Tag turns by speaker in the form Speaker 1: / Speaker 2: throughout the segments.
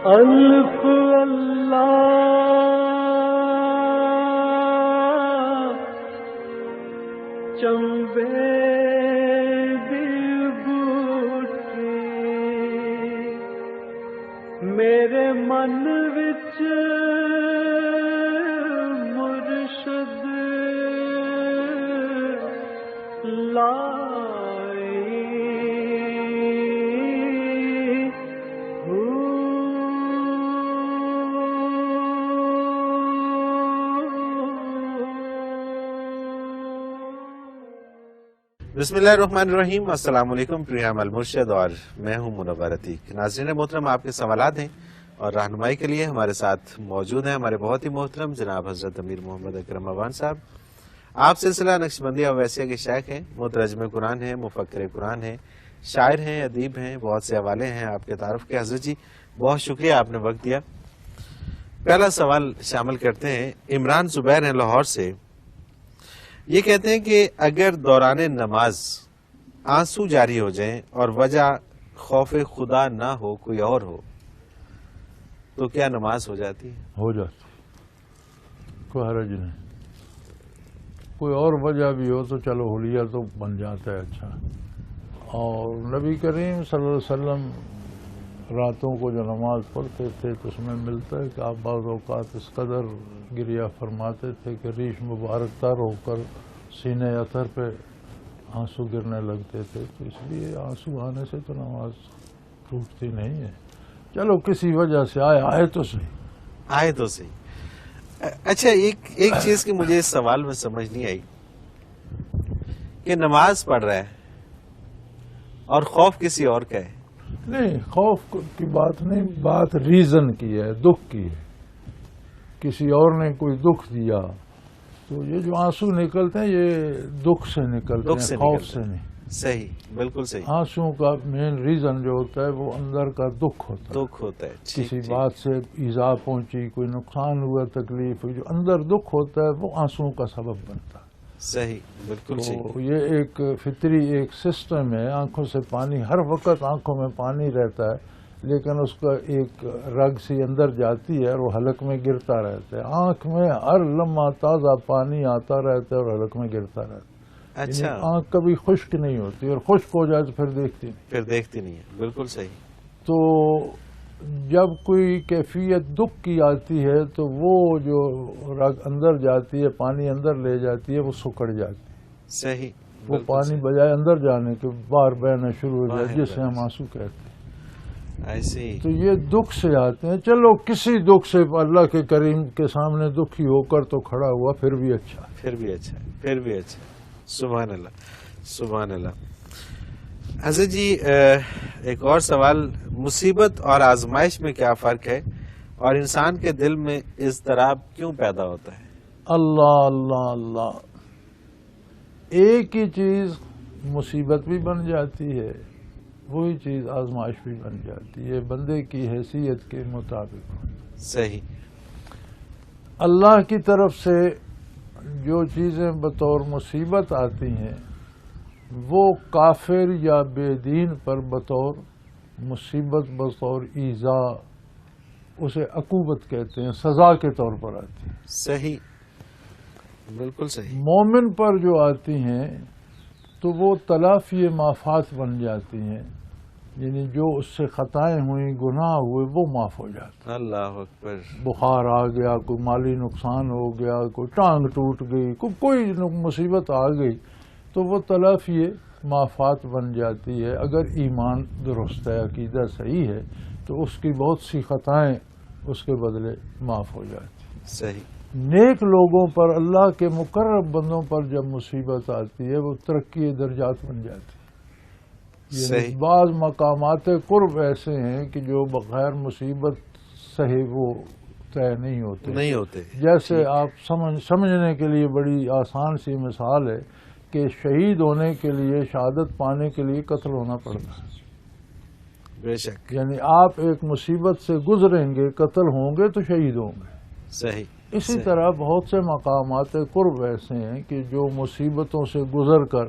Speaker 1: الف اللہ چمبے دی بوٹی میرے من وچ مرشد لائی
Speaker 2: بسم اللہ الرحمن الرحیم۔ السلام علیکم، پروگرام المرشد اور میں ہوں منور عتیق۔ ناظرین محترم، آپ کے سوالات ہیں اور رہنمائی کے لیے ہمارے ساتھ موجود ہیں ہمارے بہت ہی محترم جناب حضرت امیر محمد اکرم عوان صاحب۔ آپ سلسلہ نقشبندیہ اویسیہ کے شیخ ہیں، مترجم قرآن ہیں، مفکر قرآن ہیں، شاعر ہیں، ادیب ہیں، بہت سے حوالے ہیں آپ کے تعارف کے۔ حضرت جی بہت شکریہ، آپ نے وقت دیا۔ پہلا سوال شامل کرتے ہیں، عمران زبیر ہیں لاہور سے۔ یہ کہتے ہیں کہ اگر دوران نماز آنسو جاری ہو جائیں اور وجہ خوف خدا نہ ہو، کوئی اور ہو، تو کیا نماز ہو جاتی ہے؟
Speaker 3: ہو جاتی، کوئی حرج نہیں۔ کوئی اور وجہ بھی ہو تو چلو حلیہ تو بن جاتا ہے اچھا۔ اور نبی کریم صلی اللہ علیہ وسلم راتوں کو جو نماز پڑھتے تھے تو اس میں ملتا ہے کہ آپ بعض اوقات اس قدر گریہ فرماتے تھے کہ ریش مبارک تر ہو کر سینے اثر پہ آنسو گرنے لگتے تھے، تو اس لیے آنسو آنے سے تو نماز ٹوٹتی نہیں ہے۔ چلو کسی وجہ سے آئے تو صحیح،
Speaker 2: آئے تو صحیح۔ اچھا، ایک چیز کی مجھے اس سوال میں سمجھ نہیں آئی کہ نماز پڑھ رہا ہے اور خوف کسی اور کا ہے۔
Speaker 3: نہیں، خوف کی بات نہیں، بات ریزن کی ہے، دکھ کی ہے۔ کسی اور نے کوئی دکھ دیا تو یہ جو آنسو نکلتے ہیں یہ دکھ سے نکلتے ہیں، خوف سے نہیں۔
Speaker 2: صحیح، بالکل صحیح۔
Speaker 3: آنسو کا مین ریزن جو ہوتا ہے وہ اندر کا دکھ ہوتا ہے، کسی بات سے ایذا پہنچی، کوئی نقصان ہوا، تکلیف ہوئی، جو اندر دکھ ہوتا ہے وہ آنسو کا سبب بنتا ہے۔
Speaker 2: صحیح، بالکل صحیح۔
Speaker 3: تو یہ ایک فطری ایک سسٹم ہے، آنکھوں سے پانی، ہر وقت آنکھوں میں پانی رہتا ہے، لیکن اس کا ایک رگ سی اندر جاتی ہے اور وہ حلق میں گرتا رہتا ہے۔ آنکھ میں ہر لمحہ تازہ پانی آتا رہتا ہے اور حلق میں گرتا رہتا ہے۔
Speaker 2: اچھا،
Speaker 3: آنکھ کبھی خشک نہیں ہوتی، اور خشک ہو جائے تو پھر دیکھتی نہیں۔
Speaker 2: بالکل صحیح۔
Speaker 3: تو جب کوئی کیفیت دکھ کی آتی ہے تو وہ جو رگ اندر جاتی ہے، پانی اندر لے جاتی ہے، وہ سکڑ جاتی ہے۔
Speaker 2: صحیح،
Speaker 3: وہ پانی بجائے اندر جانے کے باہر بہنا شروع ہو جائے، جس سے ہم آنسو کہتے ہیں۔
Speaker 2: ایسے
Speaker 3: تو یہ دکھ سے آتے ہیں۔ چلو کسی دکھ سے اللہ کے کریم کے سامنے دکھی ہو کر تو کھڑا ہوا، پھر بھی اچھا۔
Speaker 2: سبحان اللہ، سبحان اللہ۔ حضرت جی ایک اور سوال، مصیبت اور آزمائش میں کیا فرق ہے اور انسان کے دل میں اضطراب کیوں پیدا ہوتا ہے؟
Speaker 3: اللہ اللہ اللہ، ایک ہی چیز مصیبت بھی بن جاتی ہے، وہی چیز آزمائش بھی بن جاتی ہے، بندے کی حیثیت کے مطابق۔
Speaker 2: صحیح۔
Speaker 3: اللہ کی طرف سے جو چیزیں بطور مصیبت آتی ہیں وہ کافر یا بے دین پر بطور مصیبت، بطور ایذا، اسے عقوبت کہتے ہیں، سزا کے طور پر آتی ہیں۔
Speaker 2: صحیح، بالکل صحیح۔
Speaker 3: مومن پر جو آتی ہیں تو وہ تلافی معافات بن جاتی ہیں، یعنی جو اس سے خطائیں ہوئیں، گناہ ہوئے، وہ معاف ہو جاتے ہیں۔
Speaker 2: اللہ اکبر۔
Speaker 3: بخار آ گیا، کوئی مالی نقصان ہو گیا، کوئی ٹانگ ٹوٹ گئی، کوئی مصیبت آ گئی تو وہ تلافی معافات بن جاتی ہے۔ اگر ایمان درست ہے، عقیدہ صحیح ہے، تو اس کی بہت سی خطائیں اس کے بدلے معاف ہو جاتی ہیں۔
Speaker 2: صحیح۔
Speaker 3: نیک لوگوں پر، اللہ کے مقرب بندوں پر جب مصیبت آتی ہے وہ ترقی درجات بن جاتی ہے۔
Speaker 2: صحیح۔
Speaker 3: بعض مقامات قرب ایسے ہیں کہ جو بغیر مصیبت سہے وہ طے نہیں ہوتے۔ جیسے آپ سمجھنے کے لیے بڑی آسان سی مثال ہے کہ شہید ہونے کے لیے، شہادت پانے کے لیے قتل ہونا پڑتا ہے۔
Speaker 2: بے شک۔
Speaker 3: یعنی آپ ایک مصیبت سے گزریں گے، قتل ہوں گے تو شہید ہوں گے۔
Speaker 2: صحیح۔
Speaker 3: اسی طرح بہت سے مقامات قرب ایسے ہیں کہ جو مصیبتوں سے گزر کر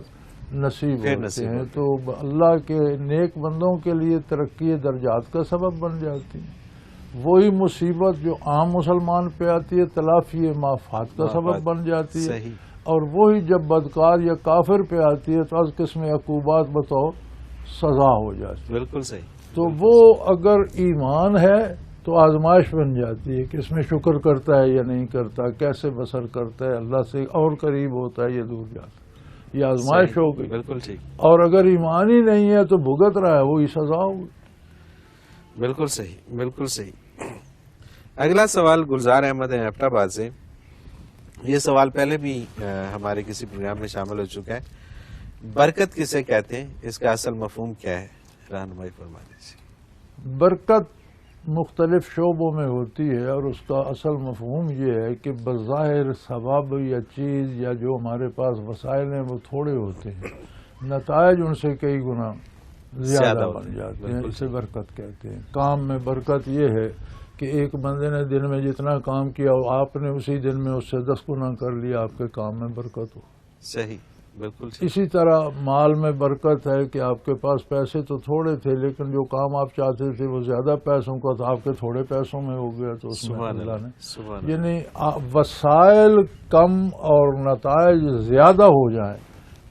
Speaker 3: نصیب ہوتے ہیں، تو اللہ کے نیک بندوں کے لیے ترقی درجات کا سبب بن جاتی ہیں، وہی مصیبت جو عام مسلمان پہ آتی ہے تلافی مافات کا سبب
Speaker 2: مافات،
Speaker 3: بن جاتی ہے،
Speaker 2: صحیح،
Speaker 3: اور وہی جب بدکار یا کافر پہ آتی ہے تو از قسم عقوبات بتاؤ سزا ہو جاتی ہے۔
Speaker 2: بالکل صحیح،
Speaker 3: تو وہ اگر ایمان ہے تو آزمائش بن جاتی ہے کہ اس میں شکر کرتا ہے یا نہیں کرتا، کیسے بسر کرتا ہے، اللہ سے اور قریب ہوتا ہے یا دور جاتا ہے، یہ آزمائش
Speaker 2: صحیح،
Speaker 3: ہو گئی۔
Speaker 2: بالکل ٹھیک،
Speaker 3: اور اگر ایمان ہی نہیں ہے تو بھگت رہا ہے، وہی سزا ہوگی۔
Speaker 2: بالکل صحیح، بالکل صحیح۔ اگلا سوال گلزار احمد ہیں ایبٹ آباد سے۔ یہ سوال پہلے بھی ہمارے کسی پروگرام میں شامل ہو چکا ہے۔ برکت کسے کہتے ہیں، اس کا اصل مفہوم کیا ہے، رہنمائی فرما دیجیے۔
Speaker 3: برکت مختلف شعبوں میں ہوتی ہے اور اس کا اصل مفہوم یہ ہے کہ بظاہر ثواب یا چیز یا جو ہمارے پاس وسائل ہیں وہ تھوڑے ہوتے ہیں، نتائج ان سے کئی گنا زیادہ
Speaker 2: ہوتے
Speaker 3: بن
Speaker 2: ہیں،
Speaker 3: جاتے ہیں،
Speaker 2: بالکل
Speaker 3: اسے برکت کہتے ہیں۔ کام میں برکت یہ ہے کہ ایک بندے نے دن میں جتنا کام کیا آپ نے اسی دن میں اس سے 10 گنا کر لیا، آپ کے کام میں برکت ہو۔
Speaker 2: صحیح، بالکل ٹھیک،
Speaker 3: اسی طرح مال میں برکت ہے کہ آپ کے پاس پیسے تو تھوڑے تھے لیکن جو کام آپ چاہتے تھے وہ زیادہ پیسوں کا تھا، آپ کے تھوڑے پیسوں میں ہو گیا تو اس میں
Speaker 2: سبحان
Speaker 3: اللہ
Speaker 2: اللہ،
Speaker 3: نے
Speaker 2: سبحان اللہ،
Speaker 3: یعنی وسائل کم اور نتائج زیادہ ہو جائیں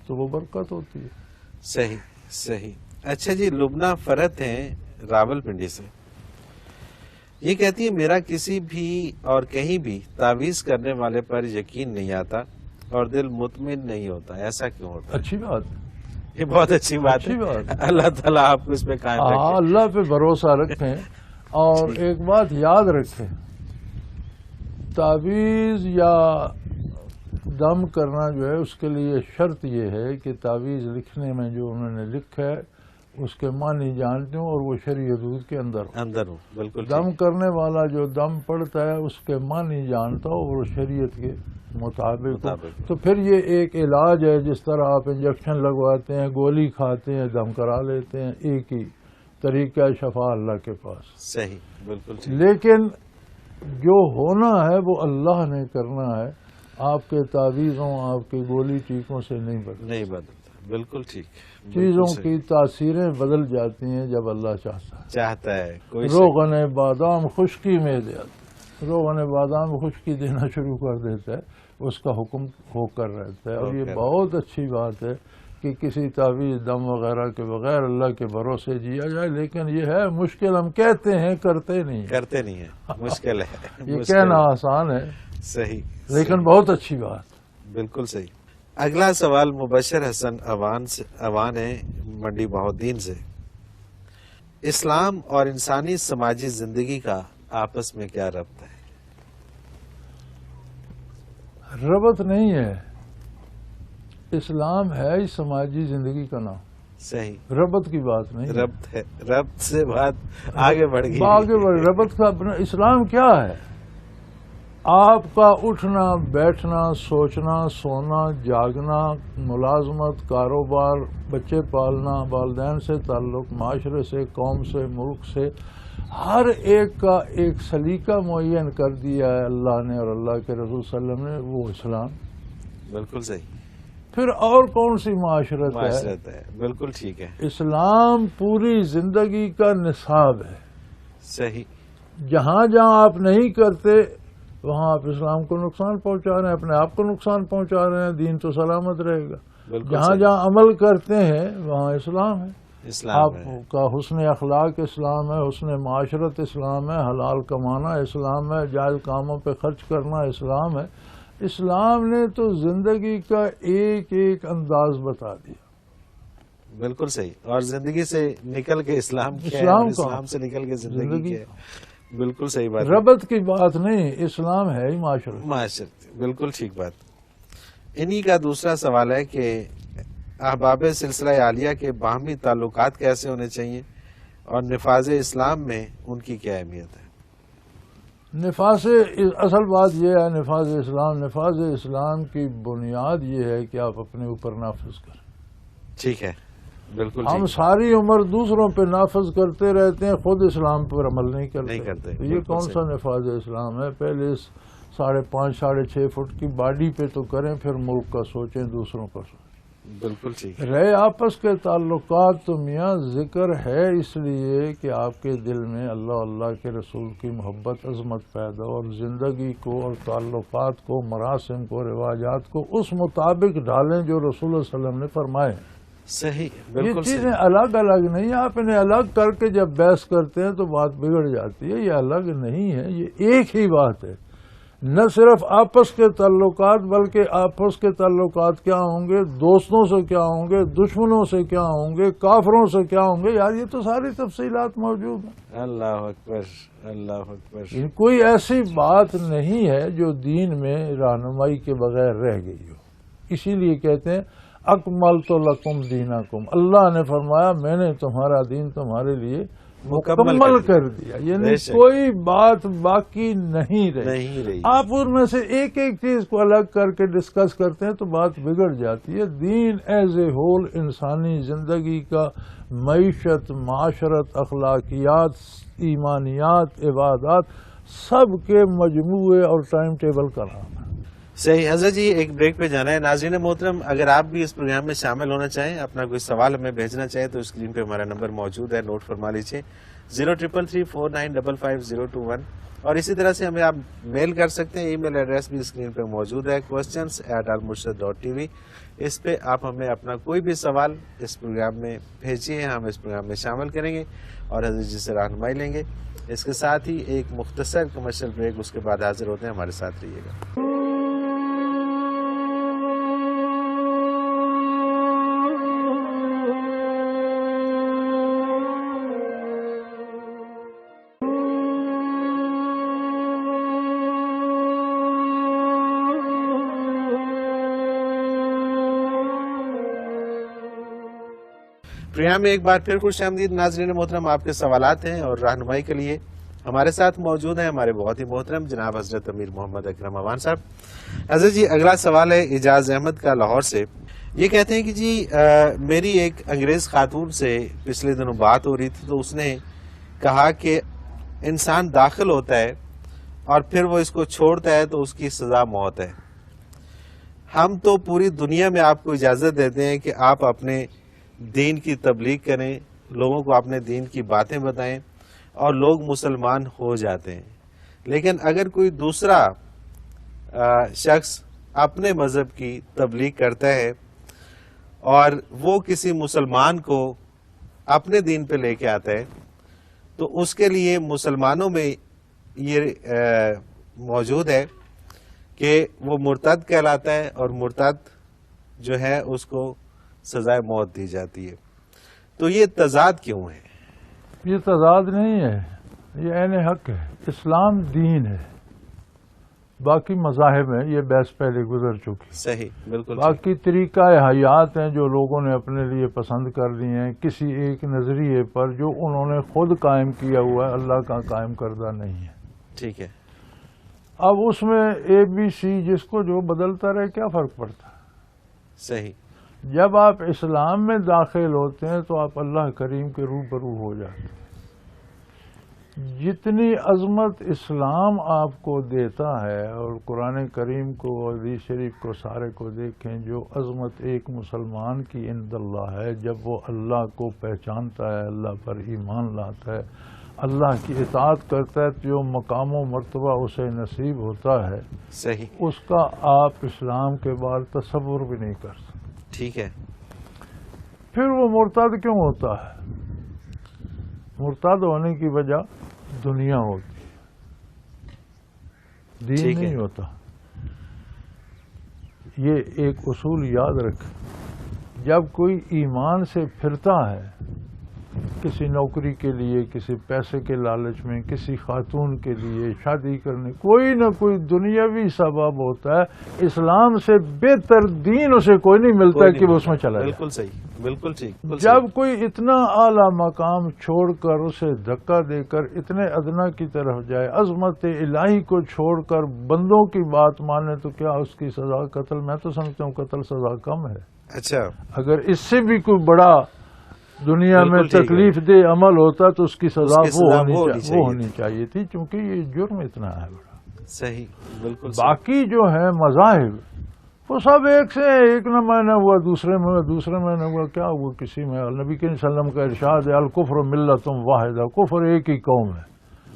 Speaker 3: تو وہ برکت ہوتی ہے۔
Speaker 2: صحیح صحیح۔ اچھا جی، لبنہ فرت ہیں راول پنڈی سے، یہ کہتی ہے میرا کسی بھی اور کہیں بھی تعویذ کرنے والے پر یقین نہیں آتا اور دل مطمئن نہیں ہوتا، ایسا کیوں ہوتا ہے؟
Speaker 3: اچھی بات،
Speaker 2: یہ بہت اچھی بات
Speaker 3: اچھی بات
Speaker 2: ہے، اللہ تعالیٰ آپ کو اس پہ قائم
Speaker 3: ہاں
Speaker 2: رکھے۔
Speaker 3: اللہ پہ بھروسہ رکھیں اور
Speaker 2: ٹھیک۔
Speaker 3: ایک بات یاد رکھیں، تعویذ یا دم کرنا جو ہے اس کے لیے شرط یہ ہے کہ تعویذ لکھنے میں جو انہوں نے لکھا ہے اس کے معنی جانتے ہوں اور وہ شرعی حدود کے اندر ہو۔
Speaker 2: اندر ہوں، بالکل
Speaker 3: دم
Speaker 2: ٹھیک،
Speaker 3: کرنے والا جو دم پڑتا ہے اس کے معنی جانتا ہو اور شریعت کے مطابق ہو، تو پھر یہ ایک علاج ہے، جس طرح آپ انجیکشن لگواتے ہیں، گولی کھاتے ہیں، دم کرا لیتے ہیں، ایک ہی طریقہ شفا اللہ کے پاس۔
Speaker 2: صحیح، بالکل ٹھیک،
Speaker 3: لیکن جو ہونا ہے وہ اللہ نے کرنا ہے، آپ کے تعویذوں آپ کی گولی ٹیکوں سے نہیں بدلتا۔
Speaker 2: نہیں بدلتا، بالکل ٹھیک، بالکل
Speaker 3: چیزوں
Speaker 2: صحیح،
Speaker 3: کی تاثیریں بدل جاتی ہیں جب اللہ چاہتا ہے۔
Speaker 2: چاہتا ہے کوئی
Speaker 3: روغن بادام خشکی میں دیا، روغن بادام خشکی دینا شروع کر دیتا ہے، اس کا حکم ہو کر رہتا ہے۔ اور یہ بہت اچھی بات ہے کہ کسی تعویذ دم وغیرہ کے بغیر اللہ کے بھروسے جیا جائے، لیکن یہ ہے مشکل، ہم کہتے ہیں کرتے نہیں ہیں۔
Speaker 2: کرتے نہیں ہیں، مشکل ہے،
Speaker 3: یہ
Speaker 2: مشکل
Speaker 3: کہنا
Speaker 2: ہے۔
Speaker 3: آسان ہے
Speaker 2: صحیح،
Speaker 3: لیکن بہت اچھی بات۔
Speaker 2: بالکل صحیح۔ اگلا سوال مبشر حسن اوان ہے منڈی بہودین سے۔ اسلام اور انسانی سماجی زندگی کا آپس میں کیا ربط ہے؟
Speaker 3: ربط نہیں ہے، اسلام ہے ہی سماجی زندگی کا نام،
Speaker 2: صحیح،
Speaker 3: ربط کی بات نہیں ہے۔
Speaker 2: ربط ہے، ربط سے بات آگے بڑھ گئی۔
Speaker 3: آگے بڑھ، ربط کا اسلام کیا ہے؟ آپ کا اٹھنا بیٹھنا، سوچنا سونا، جاگنا، ملازمت، کاروبار، بچے پالنا، والدین سے تعلق، معاشرے سے، قوم سے، ملک سے، ہر ایک کا ایک سلیقہ معین کر دیا ہے اللہ نے اور اللہ کے رسول صلی اللہ علیہ وسلم نے، وہ اسلام۔
Speaker 2: بالکل صحیح،
Speaker 3: پھر اور کون سی معاشرت ہے؟
Speaker 2: معاشرت ہے، بالکل ٹھیک ہے،
Speaker 3: اسلام پوری زندگی کا نصاب ہے۔
Speaker 2: صحیح،
Speaker 3: جہاں جہاں آپ نہیں کرتے وہاں آپ اسلام کو نقصان پہنچا رہے ہیں، اپنے آپ کو نقصان پہنچا رہے ہیں، دین تو سلامت رہے گا۔
Speaker 2: بالکل
Speaker 3: جہاں
Speaker 2: صحیح،
Speaker 3: جہاں عمل کرتے ہیں وہاں اسلام ہے،
Speaker 2: اسلام
Speaker 3: آپ
Speaker 2: ہے،
Speaker 3: کا حسن اخلاق اسلام ہے، حسن معاشرت اسلام ہے، حلال کمانا اسلام ہے، جائز کاموں پہ خرچ کرنا اسلام ہے۔ اسلام نے تو زندگی کا ایک ایک انداز بتا دیا۔
Speaker 2: بالکل صحیح، اور زندگی سے نکل کے اسلام کیا ہے،
Speaker 3: اسلام
Speaker 2: اور
Speaker 3: کا
Speaker 2: اسلام سے نکل کے زندگی کیا ہے، بالکل صحیح بات ہے۔
Speaker 3: ربط کی بات نہیں، اسلام ہے ہی معاشرت۔
Speaker 2: معاشرت، بالکل ٹھیک بات۔ انہی کا دوسرا سوال ہے کہ احباب سلسلہ عالیہ کے باہمی تعلقات کیسے ہونے چاہیے اور نفاذ اسلام میں ان کی کیا اہمیت ہے؟
Speaker 3: نفاذ، اصل بات یہ ہے نفاذ اسلام کی بنیاد یہ ہے کہ آپ اپنے اوپر نافذ کریں۔
Speaker 2: ٹھیک ہے، بالکل
Speaker 3: ہم
Speaker 2: ٹھیک،
Speaker 3: ساری عمر دوسروں پہ نافذ کرتے رہتے ہیں، خود اسلام پر عمل نہیں
Speaker 2: نہیں کرتے،
Speaker 3: کرتے۔ یہ
Speaker 2: بالکل
Speaker 3: کون سا
Speaker 2: صحیح۔
Speaker 3: نفاذ اسلام ہے؟ پہلے 5.5 6.5 فٹ کی باڈی پہ تو کریں، پھر ملک کا سوچیں، دوسروں کا سوچیں۔
Speaker 2: بالکل ٹھیک.
Speaker 3: رہے آپس کے تعلقات تو میاں ذکر ہے اس لیے کہ آپ کے دل میں اللہ اللہ کے رسول کی محبت عظمت پیدا ہو، اور زندگی کو اور تعلقات کو مراسم کو رواجات کو اس مطابق ڈالیں جو رسول اللہ علیہ وسلم نے فرمائے.
Speaker 2: صحیح
Speaker 3: یہ
Speaker 2: بالکل
Speaker 3: چیزیں
Speaker 2: صحیح.
Speaker 3: الگ الگ نہیں، آپ انہیں الگ کر کے جب بحث کرتے ہیں تو بات بگڑ جاتی ہے. یہ الگ نہیں ہے، یہ ایک ہی بات ہے. نہ صرف آپس کے تعلقات بلکہ آپس کے تعلقات کیا ہوں گے، دوستوں سے کیا ہوں گے، دشمنوں سے کیا ہوں گے، کافروں سے کیا ہوں گے. یار یہ تو ساری تفصیلات موجود ہیں.
Speaker 2: اللہ اکبر اللہ اکبر.
Speaker 3: کوئی ایسی بات نہیں ہے جو دین میں رہنمائی کے بغیر رہ گئی ہو. اسی لیے کہتے ہیں اکملت لکم دینکم، اللہ نے فرمایا میں نے تمہارا دین تمہارے لیے مکمل کر دیا. یعنی کوئی بات باقی نہیں رہی. آپ ان میں سے ایک ایک چیز کو الگ کر کے ڈسکس کرتے ہیں تو بات بگڑ جاتی ہے. دین ایز اے ہول انسانی زندگی کا معیشت، معاشرت، اخلاقیات، ایمانیات، عبادات سب کے مجموعے اور ٹائم ٹیبل کا نام ہے.
Speaker 2: صحیح. حضرت جی ایک بریک پہ جانا ہے. ناظرین محترم اگر آپ بھی اس پروگرام میں شامل ہونا چاہیں، اپنا کوئی سوال ہمیں بھیجنا چاہیں تو اسکرین پہ ہمارا نمبر موجود ہے، نوٹ فرما لیجیے 033349555021. اور اسی طرح سے ہمیں آپ میل کر سکتے ہیں. ای میل ایڈریس بھی اسکرین پہ موجود ہے questions@almurshid.tv. اس پہ آپ ہمیں اپنا کوئی بھی سوال اس پروگرام میں بھیجیے، ہم اس پروگرام میں شامل کریں گے اور حضرت جی سے رہنمائی لیں گے. اس کے ساتھ ہی ایک مختصر کمرشل بریک، اس کے بعد حاضر ہوتے ہیں. ہمارے ساتھ رہیے گا. پروگرام میں ایک بار پھر خوش آمدید. ناظرین محترم آپ کے سوالات ہیں اور رہنمائی کے لیے ہمارے ساتھ موجود ہیں ہمارے بہت ہی محترم جناب حضرت امیر محمد اکرم اوان صاحب. حضرت جی اگلا سوال ہے اعجاز احمد کا لاہور سے. یہ کہتے ہیں کہ جی میری ایک انگریز خاتون سے پچھلے دنوں بات ہو رہی تھی تو اس نے کہا کہ انسان داخل ہوتا ہے اور پھر وہ اس کو چھوڑتا ہے تو اس کی سزا موت ہے. ہم تو پوری دنیا میں آپ کو اجازت دیتے ہیں کہ آپ اپنے دین کی تبلیغ کریں، لوگوں کو اپنے دین کی باتیں بتائیں اور لوگ مسلمان ہو جاتے ہیں. لیکن اگر کوئی دوسرا شخص اپنے مذہب کی تبلیغ کرتا ہے اور وہ کسی مسلمان کو اپنے دین پہ لے کے آتا ہے تو اس کے لیے مسلمانوں میں یہ موجود ہے کہ وہ مرتد کہلاتا ہے اور مرتد جو ہے اس کو سزائے موت دی جاتی ہے. تو یہ تضاد کیوں ہے؟
Speaker 3: یہ تضاد نہیں ہے، یہ عین حق ہے. اسلام دین ہے، باقی مذاہب ہیں، یہ بحث پہلے گزر چکی.
Speaker 2: صحیح بالکل.
Speaker 3: باقی طریقہ حیات ہیں جو لوگوں نے اپنے لیے پسند کر لی ہیں کسی ایک نظریے پر جو انہوں نے خود قائم کیا ہوا ہے، اللہ کا قائم کردہ نہیں ہے.
Speaker 2: ٹھیک ہے.
Speaker 3: اب اس میں اے بی سی جس کو جو بدلتا رہے کیا فرق پڑتا ہے.
Speaker 2: صحیح.
Speaker 3: جب آپ اسلام میں داخل ہوتے ہیں تو آپ اللہ کریم کے روبرو ہو جاتے ہیں. جتنی عظمت اسلام آپ کو دیتا ہے اور قرآن کریم کو اور حدیث شریف کو سارے کو دیکھیں، جو عظمت ایک مسلمان کی عند اللہ ہے جب وہ اللہ کو پہچانتا ہے، اللہ پر ایمان لاتا ہے، اللہ کی اطاعت کرتا ہے، جو مقام و مرتبہ اسے نصیب ہوتا ہے.
Speaker 2: صحیح.
Speaker 3: اس کا آپ اسلام کے بعد تصور بھی نہیں کر سکتے.
Speaker 2: ٹھیک ہے.
Speaker 3: پھر وہ مرتد کیوں ہوتا ہے؟ مرتد ہونے کی وجہ دنیا ہوتی ہے، دین نہیں ہوتا. یہ ایک اصول یاد رکھیں، جب کوئی ایمان سے پھرتا ہے کسی نوکری کے لیے، کسی پیسے کے لالچ میں، کسی خاتون کے لیے شادی کرنے، کوئی نہ کوئی دنیاوی سبب ہوتا ہے. اسلام سے بہتر دین اسے کوئی نہیں ملتا کہ وہ اس میں چلا جائے.
Speaker 2: بالکل صحیح. بالکل ٹھیک.
Speaker 3: جب کوئی اتنا اعلیٰ مقام چھوڑ کر اسے دھکا دے کر اتنے ادنا کی طرف جائے، عظمت الہی کو چھوڑ کر بندوں کی بات مانے، تو کیا اس کی سزا قتل؟ میں تو سمجھتا ہوں قتل سزا کم ہے.
Speaker 2: اچھا.
Speaker 3: اگر اس سے بھی کوئی بڑا دنیا میں تکلیف دہ عمل ہوتا تو اس کی سزا وہ ہونی چاہیے تھی، کیونکہ یہ جرم اتنا ہے بڑا.
Speaker 2: صحیح. بالکل.
Speaker 3: باقی جو ہے مذاہب وہ سب ایک سے ایک نہ معنی ہوا، دوسرے میں ہوا، دوسرے معنی ہوا، کیا ہوا کسی میں؟ نبی کریم صلی اللہ علیہ وسلم کا ارشاد ہے الکفر ملت واحدہ، کفر ایک ہی قوم ہے.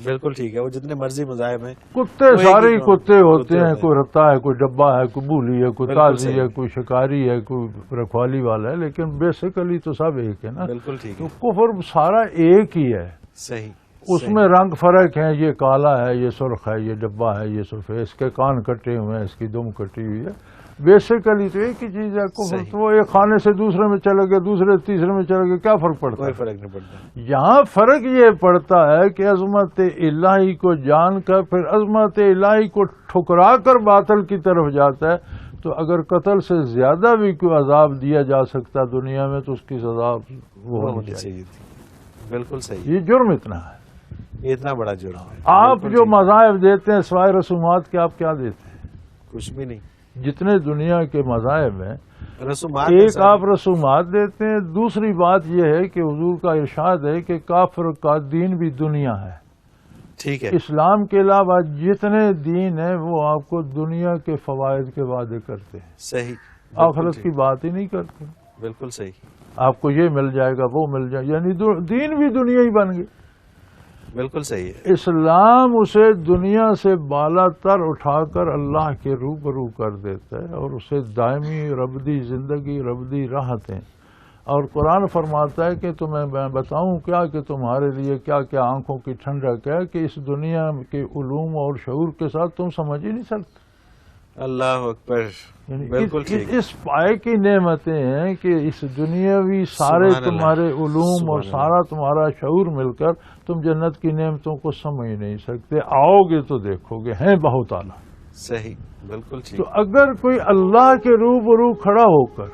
Speaker 2: بالکل ٹھیک ہے. وہ جتنے مرضی مذاہب ہیں
Speaker 3: کتے سارے ہی کتے ہوتے ہیں، کوئی رتا ہے، کوئی ڈبا ہے، کوئی بولی ہے، کوئی تازی ہے، کوئی شکاری ہے، کوئی رکھوالی والا ہے، لیکن بیسیکلی تو سب ایک ہے نا.
Speaker 2: بالکل ٹھیک
Speaker 3: تو
Speaker 2: ہے.
Speaker 3: کفر سارا ایک ہی ہے.
Speaker 2: صحیح.
Speaker 3: اس میں رنگ فرق ہے، یہ کالا ہے، یہ سرخ ہے، یہ ڈبا ہے، یہ سرخ ہے، اس کے کان کٹے ہوئے ہیں، اس کی دم کٹی ہوئی ہے. بیسیکلی تو ایک ہی چیز ہے. کفر تو وہ ایک خانے سے دوسرے میں چلے گئے، دوسرے تیسرے میں چلے گئے، کیا فرق پڑتا ہے؟
Speaker 2: کوئی فرق نہیں پڑتا.
Speaker 3: یہاں فرق یہ پڑتا ہے کہ عظمت الہی کو جان کر پھر عظمت الہی کو ٹھکرا کر باطل کی طرف جاتا ہے. تو اگر قتل سے زیادہ بھی کوئی عذاب دیا جا سکتا دنیا میں تو اس کی سزا وہ ہونی چاہیے
Speaker 2: تھی. بالکل صحیح.
Speaker 3: یہ جرم اتنا ہے،
Speaker 2: اتنا بڑا جرم ہے.
Speaker 3: آپ جو مذاہب دیتے ہیں سوائے رسومات کے آپ کیا دیتے ہیں؟
Speaker 2: کچھ بھی نہیں.
Speaker 3: جتنے دنیا کے مذاہب ہیں
Speaker 2: رسومات
Speaker 3: ایک آپ رسومات دیتے ہیں. دوسری بات یہ ہے کہ حضور کا ارشاد ہے کہ کافر کا دین بھی دنیا ہے.
Speaker 2: ٹھیک ہے.
Speaker 3: اسلام کے علاوہ جتنے دین ہیں وہ آپ کو دنیا کے فوائد کے وعدے کرتے ہیں.
Speaker 2: صحیح.
Speaker 3: آخرت کی بات ہی نہیں کرتے.
Speaker 2: بالکل صحیح.
Speaker 3: آپ کو یہ مل جائے گا، وہ مل جائے گا، یعنی دین بھی دنیا ہی بن گئی.
Speaker 2: بالکل صحیح ہے.
Speaker 3: اسلام اسے دنیا سے بالا تر اٹھا کر اللہ کے روبرو کر دیتا ہے اور اسے دائمی ربدی زندگی، ربدی راحتیں. اور قرآن فرماتا ہے کہ تمہیں میں بتاؤں کیا کہ تمہارے لیے کیا کیا آنکھوں کی ٹھنڈک ہے کہ اس دنیا کے علوم اور شعور کے ساتھ تم سمجھ ہی نہیں سکتے.
Speaker 2: اللہ اکبر.
Speaker 3: یعنی
Speaker 2: بالکل ٹھیک.
Speaker 3: اس پائے کی نعمتیں ہیں کہ اس دنیاوی سارے تمہارے علوم اور سارا تمہارا شعور مل کر تم جنت کی نعمتوں کو سمجھ نہیں سکتے. آؤ گے تو دیکھو گے، ہیں بہت اعلیٰ.
Speaker 2: صحیح. بالکل ٹھیک.
Speaker 3: تو اگر کوئی اللہ کے روبرو کھڑا ہو کر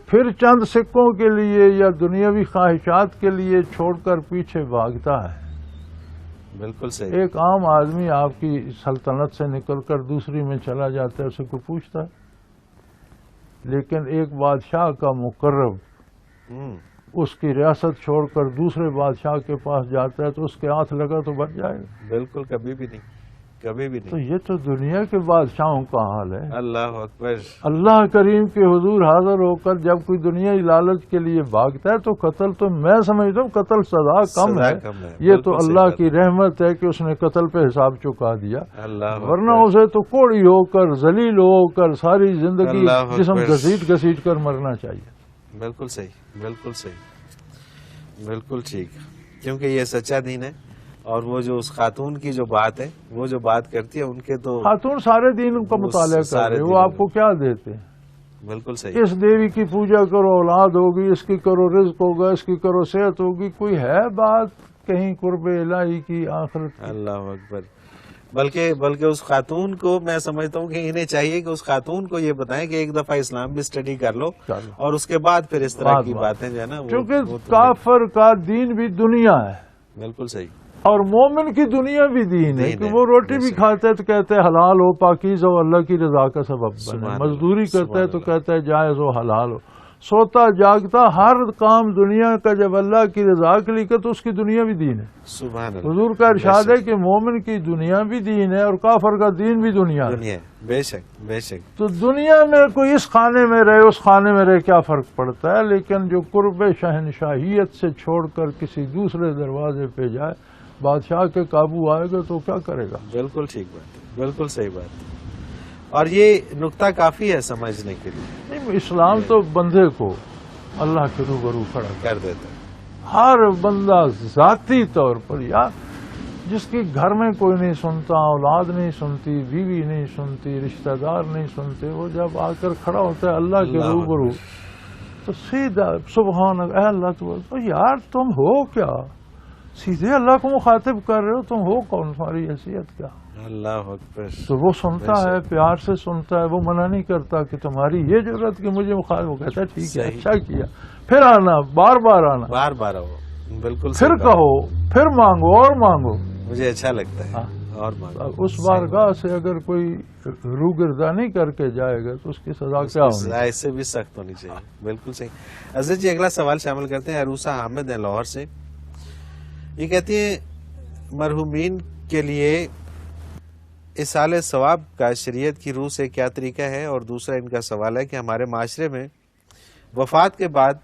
Speaker 3: پھر چند سکوں کے لیے یا دنیاوی خواہشات کے لیے چھوڑ کر پیچھے بھاگتا ہے.
Speaker 2: بالکل صحیح.
Speaker 3: ایک عام آدمی آپ کی سلطنت سے نکل کر دوسری میں چلا جاتا ہے، اسے کوئی پوچھتا ہے. لیکن ایک بادشاہ کا مقرب اس کی ریاست چھوڑ کر دوسرے بادشاہ کے پاس جاتا ہے تو اس کے ہاتھ لگا تو بچ جائے گا.
Speaker 2: بالکل. کبھی بھی نہیں. کبھی بھی
Speaker 3: تو
Speaker 2: نہیں.
Speaker 3: یہ تو دنیا کے بادشاہوں کا حال ہے.
Speaker 2: اللہ اکبر.
Speaker 3: اللہ کریم کے حضور حاضر ہو کر جب کوئی دنیائی لالچ کے لیے بھاگتا ہے تو قتل تو میں سمجھتا ہوں قتل سزا کم ہے. یہ تو اللہ کی رحمت ہے کہ اس نے قتل پہ حساب چکا دیا. ورنہ اسے تو کوڑی ہو کر ذلیل ہو کر ساری زندگی جسم گھسیٹ کر مرنا چاہیے.
Speaker 2: بالکل صحیح. بالکل صحیح. بالکل ٹھیک. کیونکہ یہ سچا دین ہے. اور وہ جو اس خاتون کی جو بات ہے، وہ جو بات کرتی ہے، ان کے تو
Speaker 3: خاتون سارے دین کا مطالعہ کر رہے ہیں. وہ آپ کو کیا دیتے ہیں؟
Speaker 2: بالکل صحیح.
Speaker 3: اس دیوی کی پوجا کرو اولاد ہوگی، اس کی کرو رزق ہوگا، اس کی کرو صحت ہوگی. کوئی ہے بات کہیں قرب الہی کی، آخرت کی؟
Speaker 2: اللہ اکبر. بلکہ اس خاتون کو میں سمجھتا ہوں کہ انہیں چاہیے کہ اس خاتون کو یہ بتائیں کہ ایک دفعہ اسلام بھی اسٹڈی کر لو اور اس کے بعد پھر اس طرح کی باتیں جو ہے نا.
Speaker 3: کیونکہ کافر کا دین بھی دنیا ہے.
Speaker 2: بالکل صحیح.
Speaker 3: اور مومن کی دنیا بھی دین ہے کہ وہ روٹی بھی کھاتا ہے تو کہتے ہیں حلال ہو، پاکیزہ ہو، اللہ کی رضا کا سبب بنے. مزدوری کرتا ہے تو کہتا ہے جائز ہو، حلال ہو. سوتا جاگتا ہر کام دنیا کا جب اللہ کی رضا کے لیے تو اس کی دنیا بھی دین ہے.
Speaker 2: سبحان اللہ.
Speaker 3: حضور کا ارشاد ہے کہ مومن کی دنیا بھی دین ہے اور کافر کا دین بھی دنیا ہے.
Speaker 2: بے شک. بے شک.
Speaker 3: تو دنیا میں کوئی اس خانے میں رہے اس خانے میں رہے کیا فرق پڑتا ہے؟ لیکن جو قرب شہنشاہیت سے چھوڑ کر کسی دوسرے دروازے پہ جائے، بادشاہ کے قابو آئے گا تو کیا کرے گا؟
Speaker 2: بالکل ٹھیک بات. بالکل صحیح بات. اور یہ نقطہ کافی ہے سمجھنے کے لیے.
Speaker 3: نہیں، اسلام تو بندے کو اللہ کے روبرو کھڑا
Speaker 2: کر دیتا ہے.
Speaker 3: ہر بندہ ذاتی طور پر، یا جس کی گھر میں کوئی نہیں سنتا، اولاد نہیں سنتی، بیوی نہیں سنتی، رشتہ دار نہیں سنتے، وہ جب آ کر کھڑا ہوتا ہے اللہ کے روبرو تو سیدھا سبحان اے اللہ. تو یار تم ہو کیا؟ سیدھے اللہ کو مخاطب کر رہے ہو. تم ہو کون؟ تمہاری حیثیت کیا؟ اللہ اکبر. تو وہ سنتا ہے، پیار سے سنتا ہے. وہ منع نہیں کرتا کہ تمہاری یہ ضرورت کہ مجھے مخاطب. وہ کہتا ہے ٹھیک ہے، اچھا کیا. پھر آنا، بار بار آنا،
Speaker 2: بار بار آؤ. بالکل.
Speaker 3: پھر کہو، پھر مانگو اور مانگو.
Speaker 2: مجھے اچھا لگتا ہے. اور
Speaker 3: اس بارگاہ سے اگر کوئی روگردانی کر کے جائے گا تو اس کی سزا کیا ہونی؟
Speaker 2: سزا اس سے بھی سخت ہونی چاہیے. بالکل صحیح. عزیز جی اگلا سوال شامل کرتے ہیں. عروسہ حامد ہیں لاہور سے. یہ کہتی ہیں مرحومین کے لیے اصال ثواب کا شریعت کی روح سے کیا طریقہ ہے؟ اور دوسرا ان کا سوال ہے کہ ہمارے معاشرے میں وفات کے بعد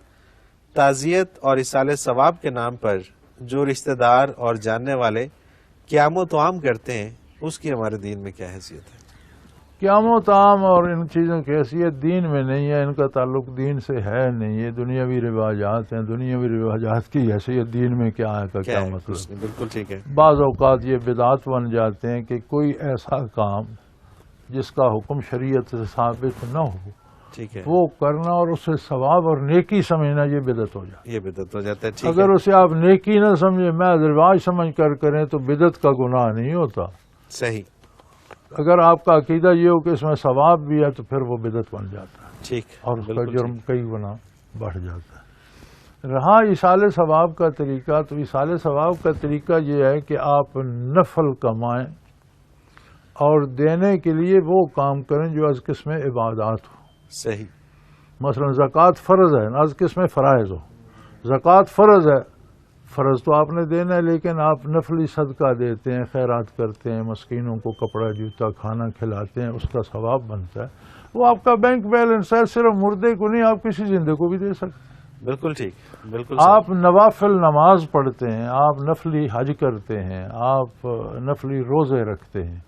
Speaker 2: تعزیت اور اصال ثواب کے نام پر جو رشتہ دار اور جاننے والے قیام و طعام کرتے ہیں اس کی ہمارے دین میں کیا حیثیت ہے؟
Speaker 3: قیام و طعام اور ان چیزوں کی حیثیت دین میں نہیں ہے، ان کا تعلق دین سے ہے نہیں، یہ دنیاوی رواجات ہیں۔ دنیاوی رواجات کی حیثیت دین میں کیا ہے کا کیا مطلب؟
Speaker 2: بالکل ٹھیک ہے۔
Speaker 3: بعض اوقات یہ بدعات بن جاتے ہیں کہ کوئی ایسا کام جس کا حکم شریعت سے ثابت نہ ہو
Speaker 2: ٹھیک ہے،
Speaker 3: وہ کرنا اور اسے ثواب اور نیکی سمجھنا، یہ بدعت ہو جاتا
Speaker 2: یہ بدعت ہو جاتا ہے۔
Speaker 3: ہے۔
Speaker 2: ٹھیک
Speaker 3: اگر
Speaker 2: ہے،
Speaker 3: اسے آپ نیکی نہ سمجھے، میں رواج سمجھ کر کریں تو بدعت کا گناہ نہیں ہوتا۔
Speaker 2: صحیح،
Speaker 3: اگر آپ کا عقیدہ یہ ہو کہ اس میں ثواب بھی ہے تو پھر وہ بدعت بن جاتا ہے
Speaker 2: ٹھیک،
Speaker 3: اور اس کا
Speaker 2: بالکل
Speaker 3: جرم
Speaker 2: ٹھیک۔
Speaker 3: کئی گنا بڑھ جاتا ہے۔ رہا اصال ثواب کا طریقہ، تو اصال ثواب کا طریقہ یہ ہے کہ آپ نفل کمائیں اور دینے کے لیے وہ کام کریں جو از قسم عبادات ہو۔
Speaker 2: صحیح،
Speaker 3: مثلا زکوٰۃ فرض ہے، از قسم فرائض ہو۔ زکوٰۃ فرض ہے، فرض تو آپ نے دینا ہے، لیکن آپ نفلی صدقہ دیتے ہیں، خیرات کرتے ہیں، مسکینوں کو کپڑا جوتا کھانا کھلاتے ہیں، اس کا ثواب بنتا ہے۔ وہ آپ کا بینک بیلنس ہے، صرف مردے کو نہیں، آپ کسی زندے کو بھی دے سکتے ہیں۔
Speaker 2: بالکل ٹھیک، بالکل
Speaker 3: آپ نوافل نماز پڑھتے ہیں، آپ نفلی حج کرتے ہیں، آپ نفلی روزے رکھتے ہیں،